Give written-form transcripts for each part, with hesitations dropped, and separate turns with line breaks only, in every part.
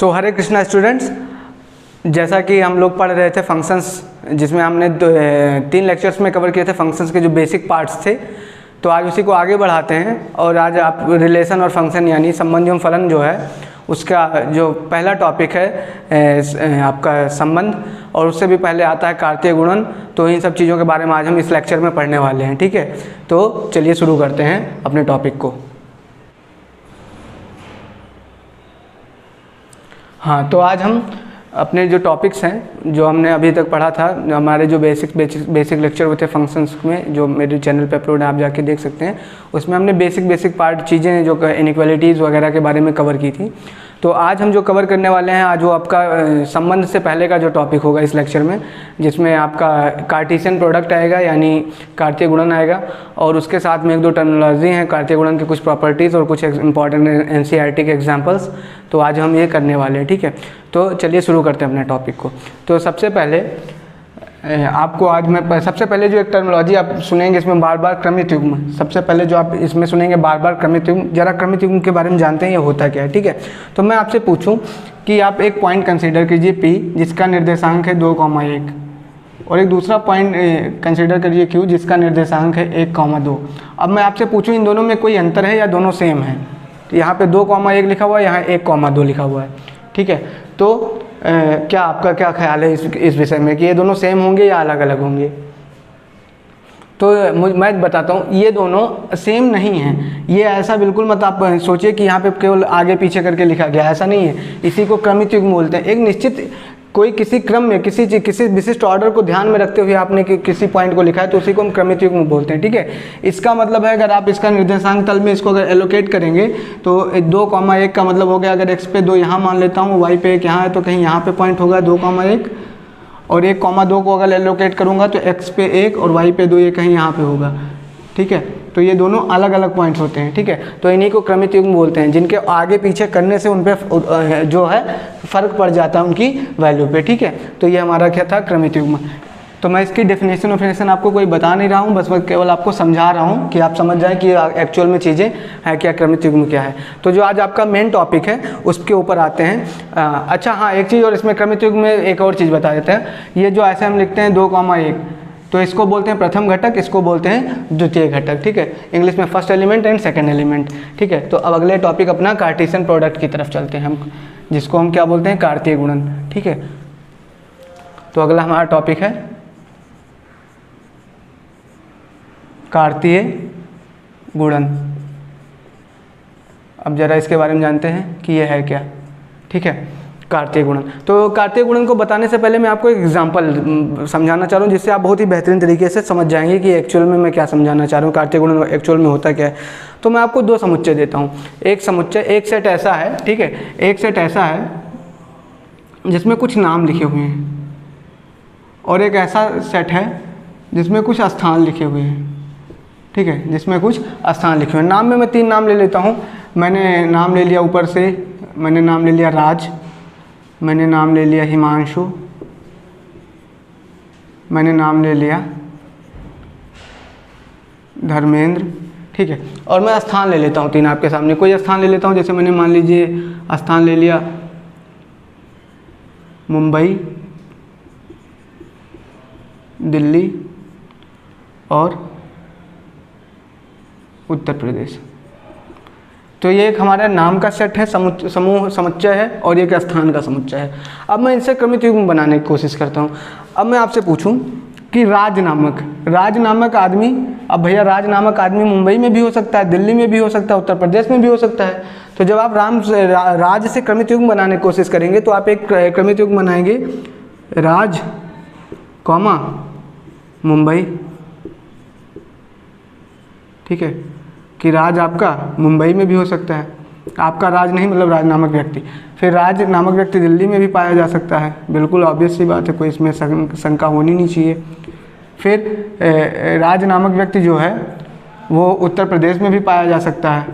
सो हरे Krishna students, जैसा कि हम लोग पढ़ रहे थे फंक्शंस, जिसमें हमने 3 लेक्चर्स में कवर किए थे फंक्शंस के जो बेसिक पार्ट्स थे। तो आज उसी को आगे बढ़ाते हैं और आज आप रिलेशन और फंक्शन यानी संबंध एवं फलन जो है उसका जो पहला टॉपिक है आपका संबंध, और उससे भी पहले आता है कार्तीय गुणन। तो इन सब चीज़ों के बारे में आज हम इस लेक्चर में पढ़ने वाले हैं। ठीक है, तो चलिए शुरू करते हैं अपने टॉपिक को। हाँ, तो आज हम अपने जो टॉपिक्स हैं जो हमने अभी तक पढ़ा था, हमारे जो बेसिक लेक्चर हुए थे फंक्शंस में, जो मेरे चैनल पे अपलोड है, आप जाके देख सकते हैं। उसमें हमने बेसिक पार्ट चीज़ें जो इनइक्वालिटीज़ वगैरह के बारे में कवर की थी। तो आज हम जो कवर करने वाले हैं, आज वो आपका संबंध से पहले का जो टॉपिक होगा इस लेक्चर में, जिसमें आपका कार्टेशियन प्रोडक्ट आएगा यानी कार्तीय गुणन आएगा, और उसके साथ में 1-2 टर्मिनोलॉजी हैं कार्तीय गुणन की, कुछ प्रॉपर्टीज़ और कुछ इंपॉर्टेंट एनसीईआरटी के एग्जांपल्स। तो आज हम ये करने वाले हैं। ठीक है, तो चलिए शुरू करते हैं अपने टॉपिक को। तो सबसे पहले आपको आज मैं सबसे पहले जो एक टर्मिनोलॉजी आप सुनेंगे इसमें बार बार क्रमित युग्म, सबसे पहले जो आप इसमें सुनेंगे बार बार क्रमित युग्म। जरा क्रमित युग्म के बारे में जानते हैं ये होता क्या है। ठीक है, तो मैं आपसे पूछूं कि आप एक पॉइंट कंसीडर कीजिए P जिसका निर्देशांक है 2,1, और एक दूसरा पॉइंट कंसीडर करिए Q जिसका निर्देशांक है 1,2। अब मैं आपसे पूछूं इन दोनों में कोई अंतर है या दोनों सेम है। तो यहाँ पे 2,1 लिखा हुआ है, यहाँ 1,2 लिखा हुआ है। ठीक है, तो क्या आपका क्या ख्याल है इस विषय में कि ये दोनों सेम होंगे या अलग अलग होंगे। तो मैं बताता हूँ, ये दोनों सेम नहीं हैं। ये ऐसा बिल्कुल मत आप सोचिए कि यहाँ पे केवल आगे पीछे करके लिखा गया, ऐसा नहीं है। इसी को क्रमित युग्म बोलते हैं। एक निश्चित कोई किसी क्रम में किसी विशिष्ट ऑर्डर को ध्यान में रखते हुए आपने किसी पॉइंट को लिखा है तो उसी को हम क्रमित युग्म बोलते हैं। ठीक है, इसका मतलब है अगर आप इसका निर्देशांक तल में इसको अगर एलोकेट करेंगे तो 2,1 का मतलब हो गया, अगर x पे 2 यहाँ मान लेता हूँ, y पे 1 यहाँ है, तो कहीं यहाँ पे पॉइंट होगा 2,1, और 1,2 को अगर एलोकेट करूँगा तो x पे 1 और y पे 2 ये कहीं यहाँ पे होगा। ठीक है, तो ये दोनों अलग अलग पॉइंट्स होते हैं। ठीक है, तो इन्हीं को क्रमित युग्म बोलते हैं, जिनके आगे पीछे करने से उन पे जो है फ़र्क पड़ जाता है उनकी वैल्यू पे। ठीक है, तो ये हमारा क्या था, क्रमित युग्म। तो मैं इसकी डेफिनेशन आपको कोई बता नहीं रहा हूँ, बस मैं केवल आपको समझा रहा हूँ कि आप समझ जाएं कि एक्चुअल में चीज़ें हैं क्या, क्रमित युग्म क्या है। तो जो आज आपका मेन टॉपिक है उसके ऊपर आते हैं। अच्छा हाँ, एक चीज़ और इसमें क्रमित युग्म में एक और चीज़ बता देते हैं। ये जो ऐसे हम लिखते हैं 2,1, तो इसको बोलते हैं प्रथम घटक, इसको बोलते हैं द्वितीय घटक। ठीक है, इंग्लिश में first element and second element. ठीक है, तो अब अगले टॉपिक अपना कार्टेशियन प्रोडक्ट की तरफ चलते हैं हम, जिसको हम क्या बोलते हैं, कार्तीय गुणन। ठीक है, तो अगला हमारा टॉपिक है कार्तीय गुणन। अब जरा इसके बारे में जानते हैं कि ये है क्या। ठीक है, कार्तीय गुणन। तो कार्तीय गुणन को बताने से पहले मैं आपको एक एग्जांपल समझाना चाह रहा हूँ, जिससे आप बहुत ही बेहतरीन तरीके से समझ जाएंगे कि एक्चुअल में मैं क्या समझाना चाह रहा हूँ, कार्तीय गुणन एक्चुअल में होता क्या है। तो मैं आपको 2 समुच्चय देता हूँ। एक समुच्चय, एक सेट ऐसा है, ठीक है, एक सेट ऐसा है जिसमें कुछ नाम लिखे हुए हैं, और एक ऐसा सेट है जिसमें कुछ स्थान लिखे हुए हैं। ठीक है, जिसमें कुछ स्थान लिखे हुए हैं। नाम में मैं 3 नाम ले लेता हूँ। मैंने नाम ले लिया ऊपर से, मैंने नाम ले लिया राज, मैंने नाम ले लिया हिमांशु, मैंने नाम ले लिया धर्मेंद्र। ठीक है, और मैं स्थान ले लेता हूँ 3 आपके सामने। कोई स्थान ले लेता हूँ, जैसे मैंने मान लीजिए स्थान ले लिया मुंबई, दिल्ली और उत्तर प्रदेश। तो ये एक हमारा नाम का सेट है, समूह समुच्चय है, और एक स्थान का समुच्चय है। अब मैं इनसे क्रमित युग्म बनाने की कोशिश करता हूँ। अब मैं आपसे पूछूं कि राज नामक आदमी, अब भैया राज नामक आदमी मुंबई में भी हो सकता है, दिल्ली में भी हो सकता है, उत्तर प्रदेश में भी हो सकता है। तो जब आप राज से क्रमित युग्म बनाने की कोशिश करेंगे तो आप एक क्रमित युग्म बनाएंगे, राज कॉमा मुंबई। ठीक है, कि राज आपका मुंबई में भी हो सकता है, आपका राज नहीं मतलब राज नामक व्यक्ति। फिर राज नामक व्यक्ति दिल्ली में भी पाया जा सकता है, बिल्कुल ऑब्वियस सी बात है, कोई इसमें शंका होनी नहीं चाहिए। फिर राज नामक व्यक्ति जो है वो उत्तर प्रदेश में भी पाया जा सकता है।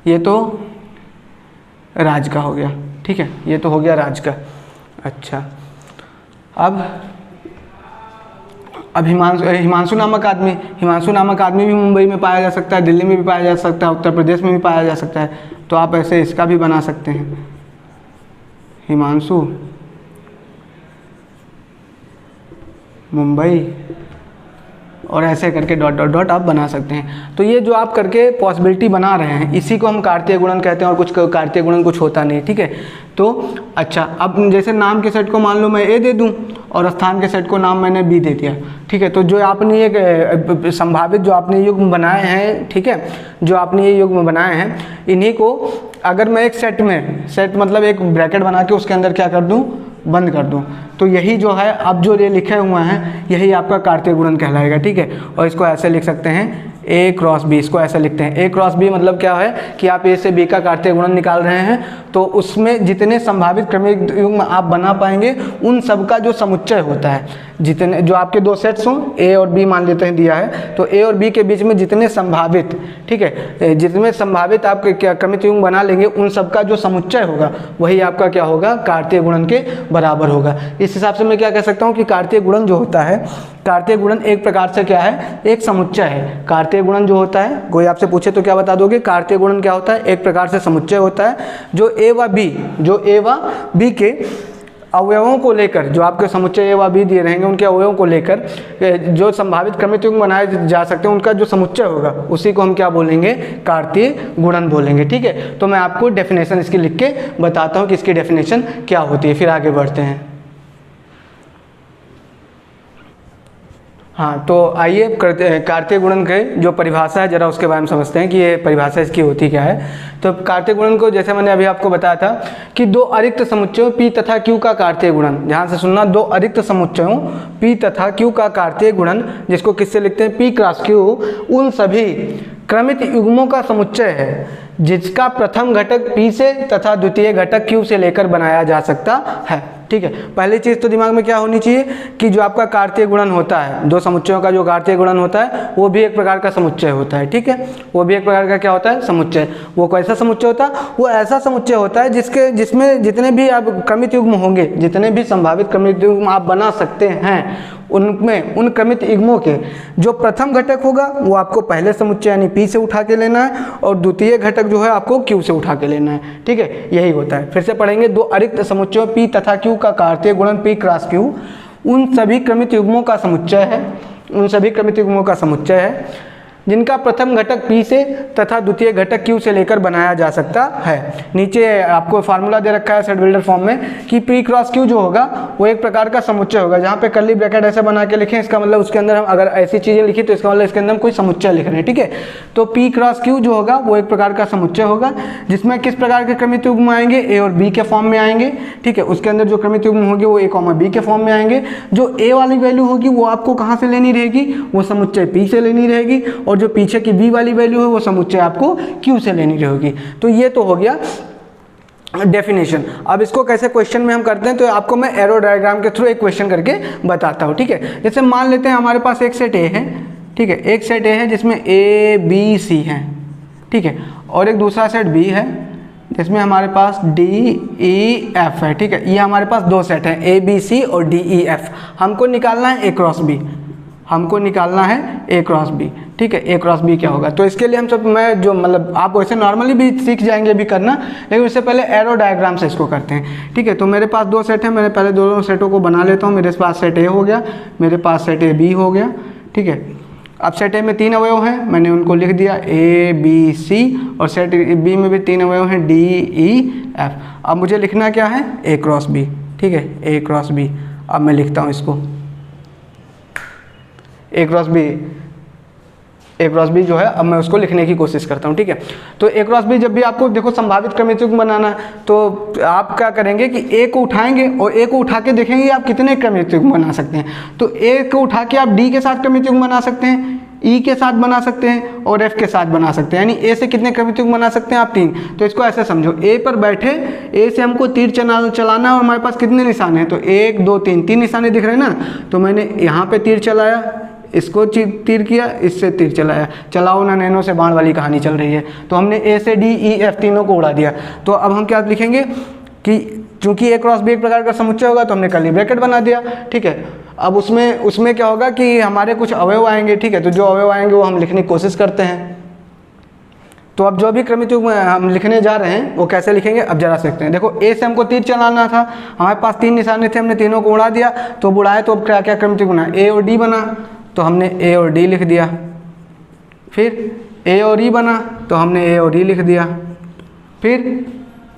ये तो राज का हो गया। ठीक है, ये तो हो गया राज का। अच्छा, अब अब हिमांशु नामक आदमी भी मुंबई में पाया जा सकता है, दिल्ली में भी पाया जा सकता है, उत्तर प्रदेश में भी पाया जा सकता है। तो आप ऐसे इसका भी बना सकते हैं, हिमांशु मुंबई, और ऐसे करके डॉट डॉट डॉट आप बना सकते हैं। तो ये जो आप करके पॉसिबिलिटी बना रहे हैं, इसी को हम कार्तीय गुणन कहते हैं, और कुछ कार्तीय गुणन कुछ होता नहीं, ठीक है। तो अच्छा, अब जैसे नाम के सेट को मान लो मैं ए दे दूं और स्थान के सेट को नाम मैंने बी दे दिया, ठीक है। तो जो आपने एक संभावित जो आपने युग्म बनाए हैं, ठीक है, जो आपने ये युग्म बनाए हैं, इन्हीं को अगर मैं एक सेट मतलब एक ब्रैकेट बना के उसके अंदर क्या कर दूँ, बंद कर दूं, तो यही जो है अब जो ये लिखे हुए हैं यही आपका कार्तीय गुणन कहलाएगा, ठीक है। और इसको ऐसे लिख सकते हैं A क्रॉस B, इसको ऐसे लिखते हैं A क्रॉस B, मतलब क्या है कि आप A से B का कार्तीय गुणन निकाल रहे हैं, तो उसमें जितने संभावित क्रमिक युग्म आप बना पाएंगे उन सब का जो समुच्चय होता है, जितने जो आपके दो सेट्स हों A और B मान लेते हैं दिया है, तो A और B के बीच में जितने संभावित, ठीक है, जितने संभावित आप क्या क्रमिक युग्म बना लेंगे उन सब का जो समुच्चय होगा वही आपका क्या होगा, कार्तीय गुणन के बराबर होगा। इस हिसाब से मैं क्या कह सकता हूँ कि कार्तीय गुणन जो होता है, कार्तीय गुणन एक प्रकार से क्या है, एक समुच्चय है। कार्तीय गुणन जो होता है, कोई आपसे पूछे तो क्या बता दोगे, कार्तीय गुणन क्या होता है, एक प्रकार से समुच्चय होता है जो A व B के अवयवों को लेकर, जो आपके समुच्चय A व B दिए रहेंगे उनके अवयवों को लेकर जो संभावित क्रमिक युग्म बनाए जा सकते हैं उनका जो समुच्चय होगा उसी को हम क्या बोलेंगे, कार्तीय गुणन बोलेंगे, ठीक है। तो मैं आपको डेफिनेशन इसकी लिख के बताता हूँ कि इसकी डेफिनेशन क्या होती है, फिर आगे बढ़ते हैं। हाँ, तो आइए कार्तीय गुणन के जो परिभाषा है जरा उसके बारे में समझते हैं कि ये परिभाषा इसकी होती क्या है। तो कार्तीय गुणन को जैसे मैंने अभी आपको बताया था कि दो अरिक्त समुच्चयों P तथा Q का कार्तीय गुणन, ध्यान से सुनना, दो अरिक्त समुच्चयों P तथा Q का कार्तीय गुणन, जिसको किससे लिखते हैं, P क्रॉस Q, उन सभी क्रमित युग्मों का समुच्चय है जिसका प्रथम घटक P से तथा द्वितीय घटक Q से लेकर बनाया जा सकता है, ठीक है। पहली चीज़ तो दिमाग में क्या होनी चाहिए कि जो आपका कार्तीय गुणन होता है, दो समुच्चयों का जो कार्तीय गुणन होता है वो भी एक प्रकार का समुच्चय होता है, ठीक है। वो भी एक प्रकार का क्या होता है, समुच्चय। वो कैसा समुच्चय होता है, वो ऐसा समुच्चय होता है जिसमें जितने भी आप क्रमित युग्म होंगे, जितने भी संभावित क्रमित युग्म आप बना सकते हैं, उनमें उन क्रमित युग्मों के जो प्रथम घटक होगा वो आपको पहले समुच्चय यानी P से उठा के लेना है, और द्वितीय घटक जो है आपको Q से उठा के लेना है, ठीक है। यही होता है। फिर से पढ़ेंगे, दो अरिक्त समुच्चयों P तथा Q का कार्तीय गुणन P क्रॉस Q उन सभी क्रमित युग्मों का समुच्चय है, उन सभी क्रमित युग्मों का समुच्चय है जिनका प्रथम घटक P से तथा द्वितीय घटक Q से लेकर बनाया जा सकता है। नीचे आपको फार्मूला दे रखा है सेट बिल्डर फॉर्म में कि P क्रॉस Q जो होगा वो एक प्रकार का समुच्चय होगा। जहाँ पे कर्ली ब्रैकेट ऐसे बना के लिखें, इसका मतलब उसके अंदर हम अगर ऐसी चीज़ें लिखी तो इसका मतलब इसके अंदर हम कोई समुच्चय लिख रहे हैं, ठीक है। तो P क्रॉस Q जो होगा वो एक प्रकार का समुच्चय होगा जिसमें किस प्रकार के क्रमित युग्म आएंगे, A और B के फॉर्म में आएंगे, ठीक है। उसके अंदर जो क्रमित युग्म होंगे वो A, B के फॉर्म में आएंगे। जो A वाली वैल्यू होगी वो आपको कहाँ से लेनी रहेगी, वो समुच्चय P से लेनी रहेगी, और जो पीछे की B वाली वैल्यू है वो समुच्चय आपको Q से लेनी रहेगी। तो ये तो हो गया डेफिनेशन। अब इसको कैसे क्वेश्चन में हम करते हैं, तो आपको मैं एरो डायग्राम के थ्रू एक क्वेश्चन करके बताता हूँ, ठीक है। जैसे मान लेते हैं हमारे पास एक सेट A है, ठीक है, एक सेट A है जिसमें A B C है, ठीक है, और एक दूसरा सेट B है जिसमें हमारे पास D E F है, ठीक है। ये हमारे पास दो सेट हैं A B C और D E F। हमको निकालना है A क्रॉस B, हमको निकालना है A क्रॉस B, ठीक है। A क्रॉस B क्या होगा, तो इसके लिए हम सब मैं जो मतलब आप वैसे नॉर्मली भी सीख जाएंगे भी करना, लेकिन उससे पहले एरो डायग्राम से इसको करते हैं, ठीक है। तो मेरे पास दो सेट है, मैंने पहले दोनों सेटों को बना लेता हूँ। मेरे पास सेट A हो गया, मेरे पास सेट A B हो गया, ठीक है। अब सेट A में तीन अवयव हैं, मैंने उनको लिख दिया A B C, और सेट B में भी तीन अवयव हैं D E F। अब मुझे लिखना क्या है, A क्रॉस B, ठीक है, A क्रॉस B। अब मैं लिखता हूँ इसको A क्रॉस बी जो है, अब मैं उसको लिखने की कोशिश करता हूँ, ठीक है। तो A क्रॉस बी जब भी आपको देखो संभावित क्रमिक युग्म बनाना है तो आप क्या करेंगे कि A को उठाएंगे और A को उठा के देखेंगे आप कितने क्रमिक युग्म बना सकते हैं। तो A को उठा के आप D के साथ क्रमिक युग्म बना सकते हैं, E के साथ बना सकते हैं और F के साथ बना सकते हैं, यानी A से कितने क्रमिक युग्म बना सकते हैं आप, तीन। तो इसको ऐसे समझो, A पर बैठे A से हमको तीर चलाना और हमारे पास कितने निशाने हैं, तो 1 2 3, तीन निशाने दिख रहे हैं ना। तो मैंने यहाँ पे तीर चलाया, इसको तीर किया, इससे तीर चलाया, चलाओ ना नैनो से बाण वाली कहानी चल रही है। तो हमने A से D E F तीनों को उड़ा दिया। तो अब हम क्या लिखेंगे कि चूंकि A क्रॉस B एक प्रकार का समुच्चय होगा तो हमने कर्ली ब्रैकेट बना दिया, ठीक है। अब उसमें क्या होगा कि हमारे कुछ अवयव आएंगे, ठीक है, तो जो अवयव आएंगे वो हम लिखने की कोशिश करते हैं। तो अब जो भी क्रमित युग्म हम लिखने जा रहे हैं वो कैसे लिखेंगे, अब जरा सीखते हैं। देखो ए से हमको तीर चलाना था, हमारे पास 3 निशाने थे, हमने तीनों को उड़ा दिया, तो उड़ाए तो अब क्या क्या क्रमित युग्म बना, ए और डी बना, तो हमने ए और डी लिख दिया। फिर ए और ई बना, तो हमने ए और ई लिख दिया। फिर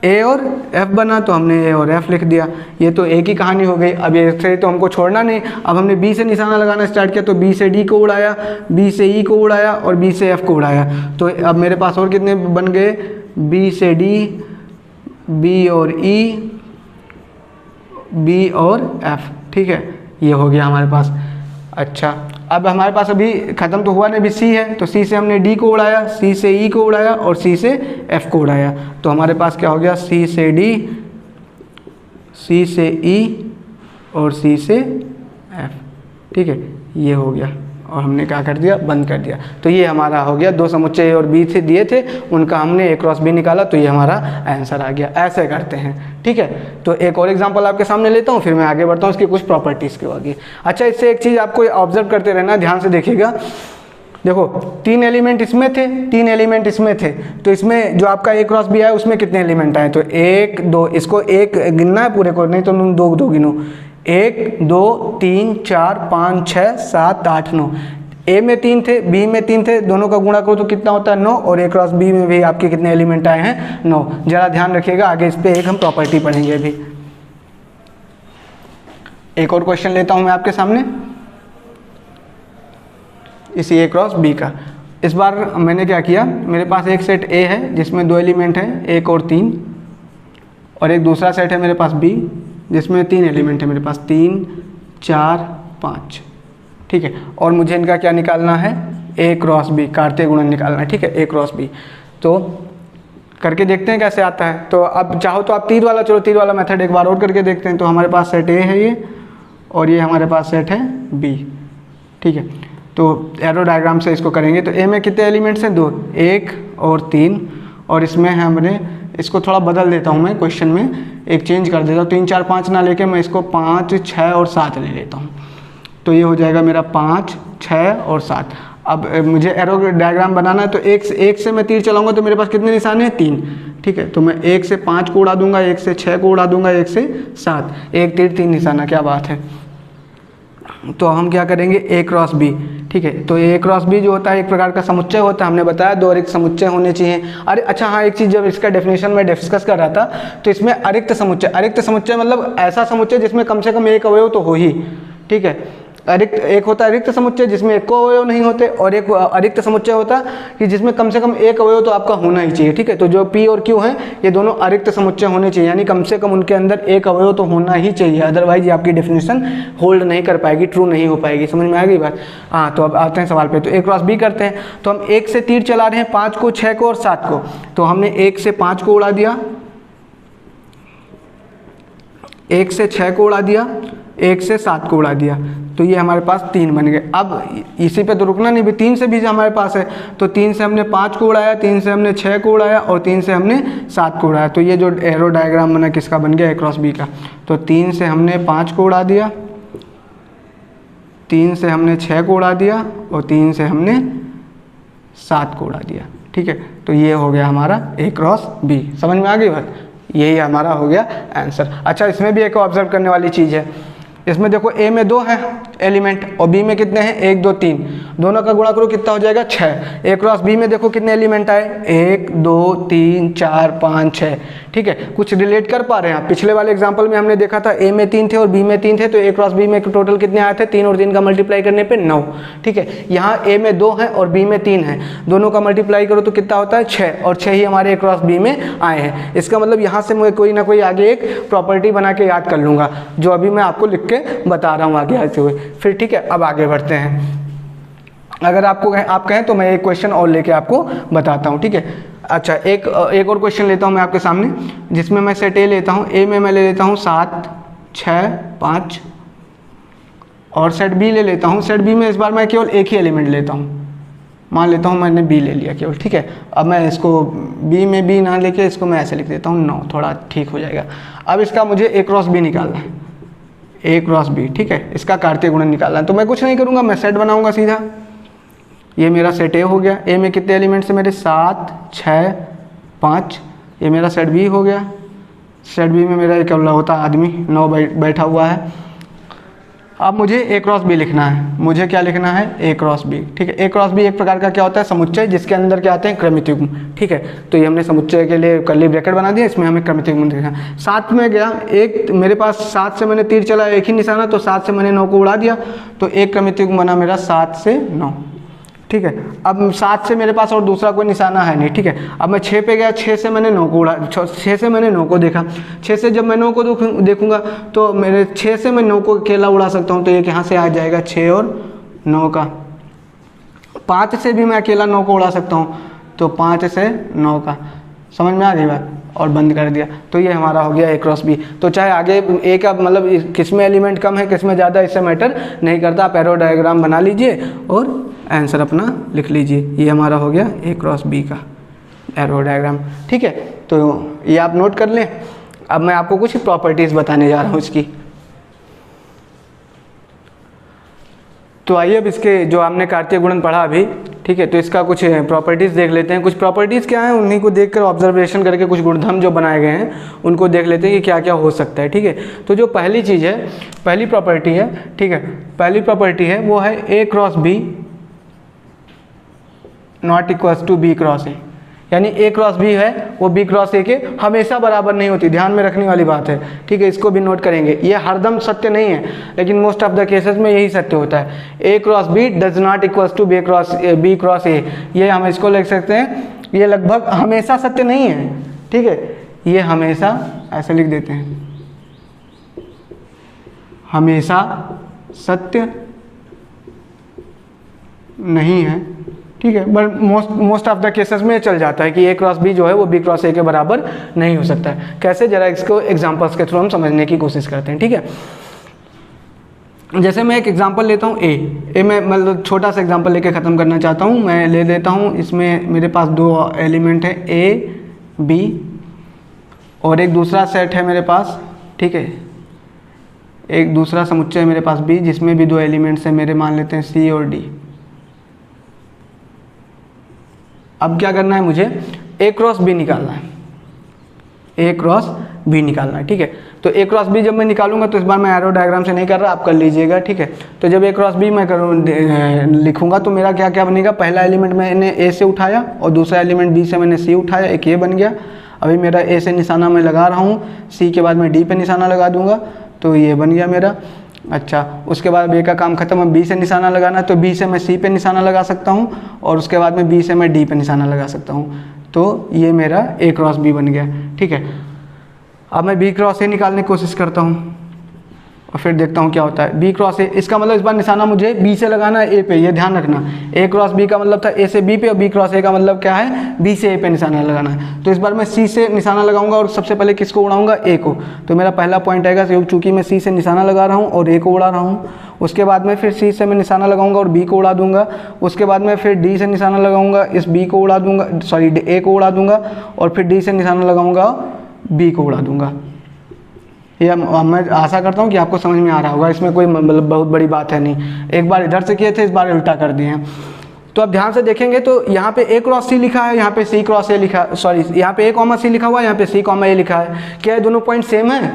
ए और एफ बना, तो हमने ए और एफ लिख दिया। ये तो ए की कहानी हो गई। अब ये से तो हमको छोड़ना नहीं, अब हमने बी से निशाना लगाना स्टार्ट किया, तो बी से डी को उड़ाया, बी से ई को उड़ाया और बी से एफ को उड़ाया। तो अब मेरे पास और कितने बन गए, बी से डी, बी और ई, बी और एफ, ठीक है, ये हो गया हमारे पास। अच्छा, अब हमारे पास अभी ख़त्म तो हुआ नहीं, अभी सी है, तो सी से हमने डी को उड़ाया, सी से ई को उड़ाया और सी से एफ को उड़ाया। तो हमारे पास क्या हो गया, सी से डी, सी से ई और सी से एफ, ठीक है, ये हो गया। और हमने क्या कर दिया, बंद कर दिया। तो ये हमारा हो गया, 2 समुच्चय ए और बी थे दिए थे, उनका हमने ए क्रॉस बी निकाला, तो ये हमारा आंसर आ गया। ऐसे करते हैं, ठीक है। तो एक और एग्जांपल आपके सामने लेता हूँ, फिर मैं आगे बढ़ता हूँ इसकी कुछ प्रॉपर्टीज़ के आगे। अच्छा, इससे एक चीज़ आपको ऑब्जर्व करते रहना, ध्यान से देखिएगा। देखो 3 एलिमेंट इसमें थे, 3 एलिमेंट इसमें थे, तो इसमें जो आपका ए क्रॉस बी आया उसमें कितने एलिमेंट आए, तो 1 2, इसको 1 गिनना है पूरे को, नहीं तो तुम 2 गिनो, 1 2 3 4 5 6 7 8 9। ए में 3 थे, बी में 3 थे, दोनों का गुणा करो तो कितना होता है 9, और ए क्रॉस बी में भी आपके कितने एलिमेंट आए हैं 9। जरा ध्यान रखिएगा, आगे इस पे एक हम प्रॉपर्टी पढ़ेंगे अभी। एक और क्वेश्चन लेता हूं मैं आपके सामने इसी ए क्रॉस बी का। इस बार मैंने क्या किया, मेरे पास एक सेट ए है जिसमें 2 एलिमेंट हैं 1 और 3, और एक दूसरा सेट है मेरे पास बी जिसमें 3 एलिमेंट है मेरे पास 3 4 5, ठीक है। और मुझे इनका क्या निकालना है, ए क्रॉस बी, कार्तीय गुणन निकालना है, ठीक है, ए क्रॉस बी। तो करके देखते हैं कैसे आता है। तो अब चाहो तो आप तीर वाला, चलो तीर वाला मेथड एक बार और करके देखते हैं। तो हमारे पास सेट ए है ये, और ये हमारे पास सेट है बी, ठीक है। तो एरो डायग्राम से इसको करेंगे। तो ए में कितने एलिमेंट्स हैं, 2, 1 और 3, और इसमें हमने इसको थोड़ा बदल देता हूँ मैं, क्वेश्चन में एक चेंज कर देता हूँ, 3 4 5 ना लेके मैं इसको 5 6 और 7 ले लेता हूँ। तो ये हो जाएगा मेरा 5 6 और 7। अब मुझे एरो डायग्राम बनाना है, तो एक से मैं तीर चलाऊंगा तो मेरे पास कितने निशाने हैं, 3, ठीक है। तो मैं 1 से 5 को उड़ा दूंगा, 1 से 6 को उड़ा दूंगा, 1 से 7, एक तीर 3 निशाना, क्या बात है। तो हम क्या करेंगे, ए क्रॉस बी, ठीक है। तो ए क्रॉस बी जो होता है एक प्रकार का समुच्चय होता है, हमने बताया 2 अरिक्त समुच्चय होने चाहिए। अरे अच्छा हाँ, एक चीज़ जब इसका डेफिनेशन में डिस्कस कर रहा था, तो इसमें अरिक्त समुच्चय मतलब ऐसा समुच्चय जिसमें कम से कम एक अवयव तो हो ही, ठीक है। एक होता है रिक्त समुच्चय जिसमें एक को अवयव नहीं होते, और एक अरिक्त समुच्चय होता है कि जिसमें कम से कम एक अवयव तो आपका होना ही चाहिए, ठीक है। तो जो पी और क्यू हैं ये दोनों अरिक्त समुच्चय होने चाहिए, यानी कम से कम उनके अंदर एक अवयव तो होना ही चाहिए, अदरवाइज ये आपकी डेफिनेशन होल्ड नहीं कर पाएगी, ट्रू नहीं हो पाएगी। समझ में आ गई बात। हाँ, तो अब आते हैं सवाल पे। तो ए क्रॉस बी करते हैं। तो हम 1 से तीर चला रहे हैं, 5 को 6 को और 7 को। तो हमने 1 से 5 को उड़ा दिया, 1 से 6 को उड़ा दिया, 1 से 7 को उड़ा दिया, तो ये हमारे पास 3 बन गए। अब इसी पे तो रुकना नहीं भी, 3 से भी हमारे पास है। तो 3 से हमने 5 को उड़ाया, 3 से हमने 6 को उड़ाया और 3 से हमने 7 को उड़ाया। तो ये जो एरो डायग्राम बना किसका बन गया, ए क्रॉस बी का। तो 3 से हमने 5 को उड़ा दिया, 3 से हमने 6 को उड़ा दिया और 3 से हमने 7 को उड़ा दिया, ठीक है। तो ये हो गया हमारा ए क्रॉस बी। समझ में आ गई बात, यही हमारा हो गया आंसर। अच्छा, इसमें भी एक ऑब्जर्व करने वाली चीज़ है, इसमें देखो ए में 2 हैं एलिमेंट और बी में कितने हैं, 1 2 3, दोनों का गुणा करो कितना हो जाएगा 6। ए क्रॉस बी में देखो कितने एलिमेंट आए, 1 2 3 4 5 6, ठीक है। कुछ रिलेट कर पा रहे हैं आप। पिछले वाले एग्जांपल में हमने देखा था ए में 3 थे और बी में 3 थे, तो ए क्रॉस बी में टोटल कितने आए थे, 3 और 3 का मल्टीप्लाई करने पे 9, ठीक है। यहाँ ए में 2 हैं और बी में 3 हैं, दोनों का मल्टीप्लाई करो तो कितना होता है 6, और 6 ही हमारे ए क्रॉस बी में आए हैं। इसका मतलब यहाँ से मैं कोई ना कोई आगे एक प्रॉपर्टी बना के याद कर लूँगा, जो अभी मैं आपको लिख के बता रहा हूँ आगे आते हुए, फिर ठीक है। अब आगे बढ़ते हैं। अगर आप कहें तो मैं एक क्वेश्चन और लेके आपको बताता हूँ, ठीक है। अच्छा, एक और क्वेश्चन लेता हूँ मैं आपके सामने, जिसमें मैं सेट ए लेता हूँ। ए में मैं ले लेता हूँ 7 6 5, और सेट बी ले लेता हूँ। सेट बी में इस बार मैं केवल एक ही एलिमेंट लेता हूँ, मान लेता हूँ मैंने बी ले लिया केवल, ठीक है। अब मैं इसको बी में बी ना लेके इसको मैं ऐसे लिख देता हूँ 9, थोड़ा ठीक हो जाएगा। अब इसका मुझे ए क्रॉस बी निकालना है। ए क्रॉस बी, ठीक है, इसका कार्तीय गुणन निकालना है। तो मैं कुछ नहीं करूँगा, मैं सेट बनाऊँगा सीधा। ये मेरा सेट ए हो गया। ए में कितने एलिमेंट्स हैं मेरे? 7, 6, 5। ये मेरा सेट बी हो गया। सेट बी में मेरा एक होता आदमी 9 बैठा हुआ है। अब मुझे ए क्रॉस बी लिखना है। मुझे क्या लिखना है? ए क्रॉस बी, ठीक है। ए क्रॉस बी एक प्रकार का क्या होता है? समुच्चय, जिसके अंदर क्या आते हैं? क्रमित युग्म, ठीक है। तो ये हमने समुच्चय के लिए कर्ली ब्रैकेट बना दिया, इसमें हमें क्रमित युग्म लिखना है। 7 में गया, एक मेरे पास 7 से मैंने तीर चला, एक ही निशाना, तो 7 से मैंने 9 को उड़ा दिया, तो एक क्रमित युग्म बना मेरा 7 से 9, ठीक है। अब 7 से मेरे पास और दूसरा कोई निशाना है नहीं, ठीक है। अब मैं 6 पे गया, 6 से मैंने 9 को उड़ा, 6 से मैंने 9 को देखा। 6 से जब मैं 9 को देखूंगा तो मेरे 6 से मैं 9 को अकेला उड़ा सकता हूँ, तो ये यहाँ से आ जाएगा 6 और 9 का। 5 से भी मैं अकेला 9 को उड़ा सकता हूँ, तो 5 से 9 का। समझ में आ गई बात? और बंद कर दिया। तो ये हमारा हो गया ए क्रॉस बी। तो चाहे आगे ए का मतलब किस में एलिमेंट कम है, किस में ज़्यादा, इससे मैटर नहीं करता। आप एरो डायग्राम बना लीजिए और आंसर अपना लिख लीजिए। ये हमारा हो गया ए क्रॉस बी का एरो डायग्राम, ठीक है। तो ये आप नोट कर लें। अब मैं आपको कुछ प्रॉपर्टीज़ बताने जा रहा हूँ इसकी। तो आइए अब इसके जो हमने कार्तीय गुणन पढ़ा अभी, ठीक है, तो इसका कुछ प्रॉपर्टीज़ देख लेते हैं। कुछ प्रॉपर्टीज़ क्या हैं, उन्हीं को देखकर ऑब्जर्वेशन करके कुछ गुणधर्म जो बनाए गए हैं उनको देख लेते हैं कि क्या क्या हो सकता है, ठीक है। तो जो पहली चीज़ है, पहली प्रॉपर्टी है, ठीक है, पहली प्रॉपर्टी है वो है A cross B not equals to B cross A. यानी ए क्रॉस बी है वो बी क्रॉस ए के हमेशा बराबर नहीं होती, ध्यान में रखने वाली बात है, ठीक है। इसको भी नोट करेंगे। ये हरदम सत्य नहीं है, लेकिन मोस्ट ऑफ द केसेस में यही सत्य होता है। A cross B does not equals to B cross A, ये हम इसको लिख सकते हैं। ये लगभग हमेशा सत्य नहीं है, ठीक है। ये हमेशा ऐसे लिख देते हैं, हमेशा सत्य नहीं है, ठीक है। But most of the cases में चल जाता है कि ए क्रॉस बी जो है वो बी क्रॉस ए के बराबर नहीं हो सकता है। कैसे, जरा इसको एग्जांपल्स के थ्रू हम समझने की कोशिश करते हैं, ठीक है। जैसे मैं एक एग्जांपल लेता हूँ ए में, मतलब छोटा सा एग्जांपल लेके ख़त्म करना चाहता हूँ। मैं ले लेता हूँ, इसमें मेरे पास 2 एलिमेंट है ए बी और एक दूसरा सेट है मेरे पास, ठीक है, एक दूसरा समुच्चय है मेरे पास बी, जिसमें भी 2 एलिमेंट्स हैं मेरे, मान लेते हैं सी और डी। अब क्या करना है मुझे? ए क्रॉस बी निकालना है, ए क्रॉस बी निकालना है, ठीक है। तो ए क्रॉस बी जब मैं निकालूंगा तो इस बार मैं एरो डायग्राम से नहीं कर रहा, आप कर लीजिएगा, ठीक है। तो जब ए क्रॉस बी मैं लिखूंगा तो मेरा क्या क्या बनेगा? पहला एलिमेंट मैंने ए से उठाया और दूसरा एलिमेंट बी से मैंने सी उठाया, एक ये बन गया। अभी मेरा ए से निशाना मैं लगा रहा हूँ, सी के बाद मैं डी पे निशाना लगा दूंगा, तो ये बन गया मेरा। अच्छा, उसके बाद ए का काम खत्म, अब बी से निशाना लगाना है, तो बी से मैं सी पे निशाना लगा सकता हूँ और उसके बाद में बी से मैं डी पे निशाना लगा सकता हूँ। तो ये मेरा ए क्रॉस बी बन गया, ठीक है। अब मैं बी क्रॉस ए निकालने की कोशिश करता हूँ और फिर देखता हूँ क्या होता है। बी क्रॉस ए, इसका मतलब इस बार निशाना मुझे बी से लगाना है ए पे, ये ध्यान रखना। ए क्रॉस बी का मतलब था ए से बी पे और बी क्रॉस ए का मतलब क्या है? बी से ए पे निशाना लगाना है। तो इस बार मैं सी से निशाना लगाऊंगा और सबसे पहले किसको उड़ाऊंगा? ए को। तो मेरा पहला पॉइंट आएगा, चूँकि मैं सी से निशाना लगा रहा हूँ और ए को उड़ा रहा हूँ। उसके बाद में फिर सी से मैं निशाना लगाऊंगा और बी को उड़ा दूंगा। उसके बाद में फिर डी से निशाना लगाऊंगा, इस बी को उड़ा दूंगा, सॉरी ए को उड़ा दूंगा और फिर डी से निशाना लगाऊंगा, बी को उड़ा दूंगा। ये मैं आशा करता हूँ कि आपको समझ में आ रहा होगा, इसमें कोई मतलब बहुत बड़ी बात है नहीं। एक बार इधर से किए थे, इस बार उल्टा कर दिए हैं। तो अब ध्यान से देखेंगे तो यहाँ पे ए क्रॉस सी लिखा है, यहाँ पे सी क्रॉस ए लिखा, सॉरी यहाँ पे ए कॉमा सी लिखा हुआ है, यहाँ पे सी कॉमा ए लिखा है। क्या ये दोनों पॉइंट सेम है?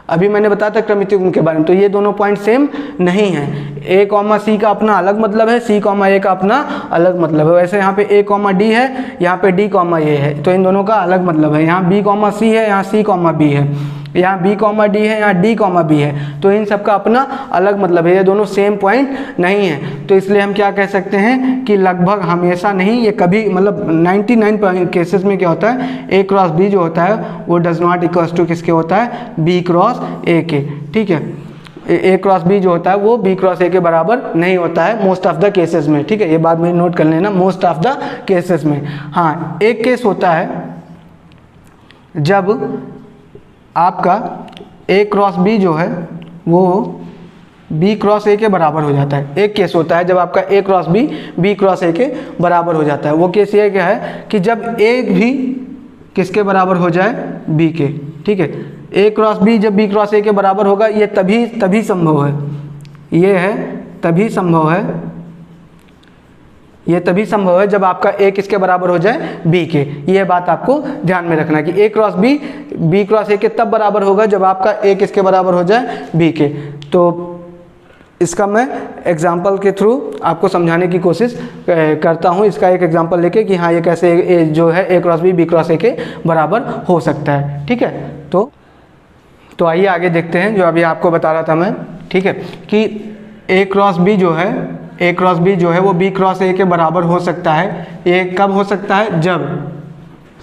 अभी मैंने बताया था क्रमित युग्म के बारे में, तो ये दोनों पॉइंट सेम नहीं है। ए कॉमा सी का अपना अलग मतलब है, सी कॉमा ए का अपना अलग मतलब है। वैसे यहाँ पे ए कॉमा डी है, यहाँ पे डी कॉमा ए है, तो इन दोनों का अलग मतलब है। यहाँ बी कॉमा सी है, यहाँ सी कॉमा बी है, यहाँ बी कॉमा डी है, यहाँ डी कॉमा बी है, तो इन सब का अपना अलग मतलब है। ये दोनों सेम पॉइंट नहीं है, तो इसलिए हम क्या कह सकते हैं कि लगभग हमेशा नहीं, ये कभी मतलब 99 केसेस में क्या होता है, ए क्रॉस बी जो होता है वो डज नॉट इक्वल्स टू किसके होता है? बी क्रॉस ए के, ठीक है। ए क्रॉस बी जो होता है वो बी क्रॉस ए के बराबर नहीं होता है मोस्ट ऑफ द केसेस में, ठीक है। ये बात में नोट कर लेना, मोस्ट ऑफ द केसेस में। हाँ, एक केस होता है जब आपका ए क्रॉस बी जो है वो बी क्रॉस ए के बराबर हो जाता है। एक केस होता है जब आपका A cross B B cross A के बराबर हो जाता है। वो केस ये क्या है कि जब ए भी किसके बराबर हो जाए? बी के, ठीक है। ए क्रॉस बी जब बी क्रॉस ए के बराबर होगा, ये तभी संभव है, ये है तभी संभव है, ये तभी संभव है जब आपका ए किसके बराबर हो जाए, बी के। ये बात आपको ध्यान में रखना कि ए क्रॉस बी क्रॉस ए के तब बराबर होगा जब आपका ए किसके बराबर हो जाए, बी के। तो इसका मैं एग्जाम्पल के थ्रू आपको समझाने की कोशिश करता हूँ, इसका एक एग्जाम्पल लेके कि हाँ ये कैसे जो है A cross B cross A के बराबर हो सकता है। ठीक है, तो आइए आगे देखते हैं जो अभी आपको बता रहा था मैं। ठीक है, कि ए क्रॉस बी जो है वो बी क्रॉस ए के बराबर हो सकता है। ये कब हो सकता है, जब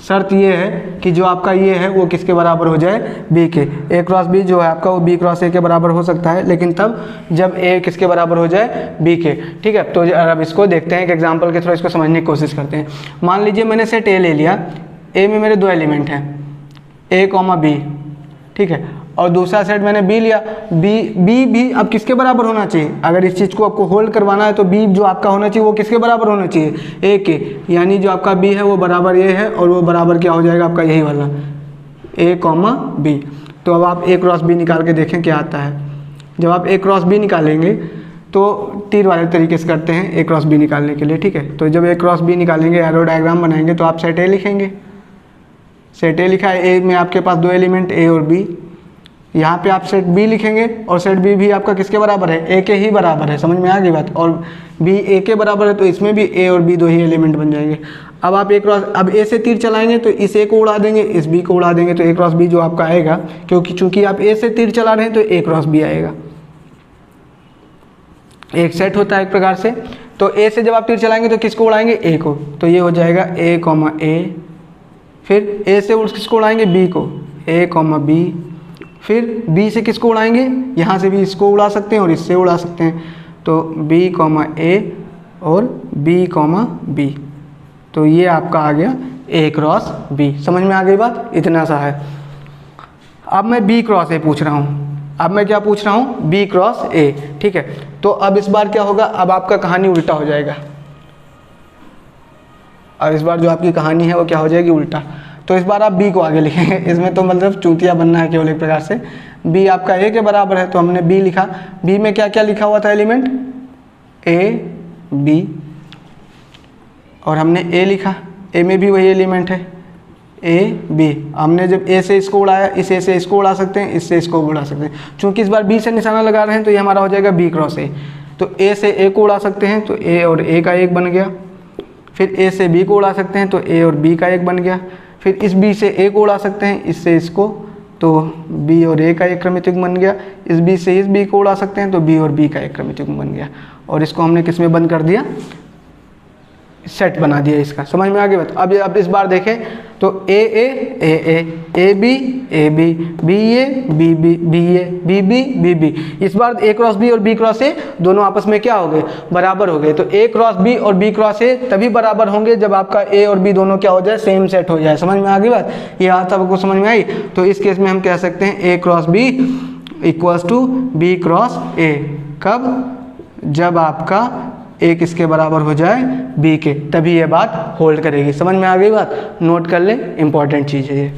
शर्त ये है कि जो आपका ये है वो किसके बराबर हो जाए, बी के। ए क्रॉस बी जो है आपका वो बी क्रॉस ए के बराबर हो सकता है, लेकिन तब जब ए किसके बराबर हो जाए, बी के। ठीक है, तो अब इसको देखते हैं, एक एग्जांपल के थ्रू इसको समझने की कोशिश करते हैं। मान लीजिए मैंने सेट ए ले लिया, ए में मेरे 2 एलिमेंट हैं, ए कॉमा बी। ठीक है, और दूसरा सेट मैंने बी लिया, बी भी अब किसके बराबर होना चाहिए, अगर इस चीज़ को आपको होल्ड करवाना है तो बी जो आपका होना चाहिए वो किसके बराबर होना चाहिए, ए के। यानी जो आपका बी है वो बराबर ए है, और वो बराबर क्या हो जाएगा आपका, यही वाला ए कॉमा बी। तो अब आप ए क्रॉस बी निकाल के देखें क्या आता है। जब आप ए क्रॉस बी निकालेंगे तो तीर वाले तरीके से करते हैं ए क्रॉस बी निकालने के लिए। ठीक है, तो जब ए क्रॉस बी निकालेंगे, एरो डायग्राम बनाएंगे, तो आप सेट ए लिखेंगे। सेट ए लिखा है, ए में आपके पास 2 एलिमेंट ए और बी। यहाँ पे आप सेट बी लिखेंगे, और सेट बी भी आपका किसके बराबर है, ए के ही बराबर है। समझ में आ गई बात, और बी ए के बराबर है तो इसमें भी ए और बी 2 ही एलिमेंट बन जाएंगे। अब आप अब ए से तीर चलाएंगे तो इस ए को उड़ा देंगे, इस बी को उड़ा देंगे, तो ए क्रॉस बी जो आपका आएगा, क्योंकि चूंकि आप ए से तीर चला रहे हैं तो ए क्रॉस बी आएगा। एक सेट होता है एक प्रकार से। तो ए से जब आप तीर चलाएंगे तो किसको उड़ाएंगे, ए को, तो ये हो जाएगा ए कॉमा ए। फिर ए से किसको उड़ाएंगे, बी को, ए कॉमा बी। फिर बी से किसको उड़ाएंगे, यहाँ से भी इसको उड़ा सकते हैं और इससे उड़ा सकते हैं, तो बी कॉमा ए और बी कॉमा बी। तो ये आपका आ गया ए क्रॉस बी। समझ में आ गई बात, इतना सा है। अब मैं बी क्रॉस ए पूछ रहा हूँ, अब मैं क्या पूछ रहा हूँ, बी क्रॉस ए। ठीक है, तो अब इस बार क्या होगा, अब आपका कहानी उल्टा हो जाएगा। और इस बार जो आपकी कहानी है वो क्या हो जाएगी, उल्टा। तो इस बार आप बी को आगे लिखेंगे, इसमें तो मतलब चूतिया बनना है केवल एक प्रकार से। बी आपका ए के बराबर है तो हमने बी लिखा। बी में क्या क्या लिखा हुआ था एलिमेंट, ए बी, और हमने ए लिखा। ए में भी वही एलिमेंट है, ए बी। हमने जब ए से इसको उड़ाया, इस ए से इसको उड़ा सकते हैं, इससे इसको उड़ा सकते हैं। चूँकि इस बार बी से निशाना लगा रहे हैं तो ये हमारा हो जाएगा बी क्रॉस ए। तो ए से ए को उड़ा सकते हैं तो ए और ए का एक बन गया। फिर ए से बी को उड़ा सकते हैं तो ए और बी का एक बन गया। फिर इस बी से ए को उड़ा सकते हैं, इससे इसको, तो बी और ए का एक क्रमिक युग्म बन गया। इस बी से इस बी को उड़ा सकते हैं तो बी और बी का एक क्रमिक युग्म बन गया। और इसको हमने किस में बंद कर दिया, सेट बना दिया इसका। समझ में आ गई बात। अब इस बार देखें तो ए बी बी बी। इस बार ए क्रॉस बी और बी क्रॉस ए दोनों आपस में क्या हो गए, बराबर हो गए। तो ए क्रॉस बी और बी क्रॉस ए तभी बराबर होंगे जब आपका ए और बी दोनों क्या हो जाए, सेम सेट हो जाए। समझ में आ गई बात, ये बात आपको समझ में आई। तो इस केस में हम कह सकते हैं A cross B equals to B cross A. कब, जब आपका ए किसके बराबर हो जाए, बी के, तभी ये बात होल्ड करेगी। समझ में आ गई बात, नोट कर ले, इंपॉर्टेंट चीज़ है ये।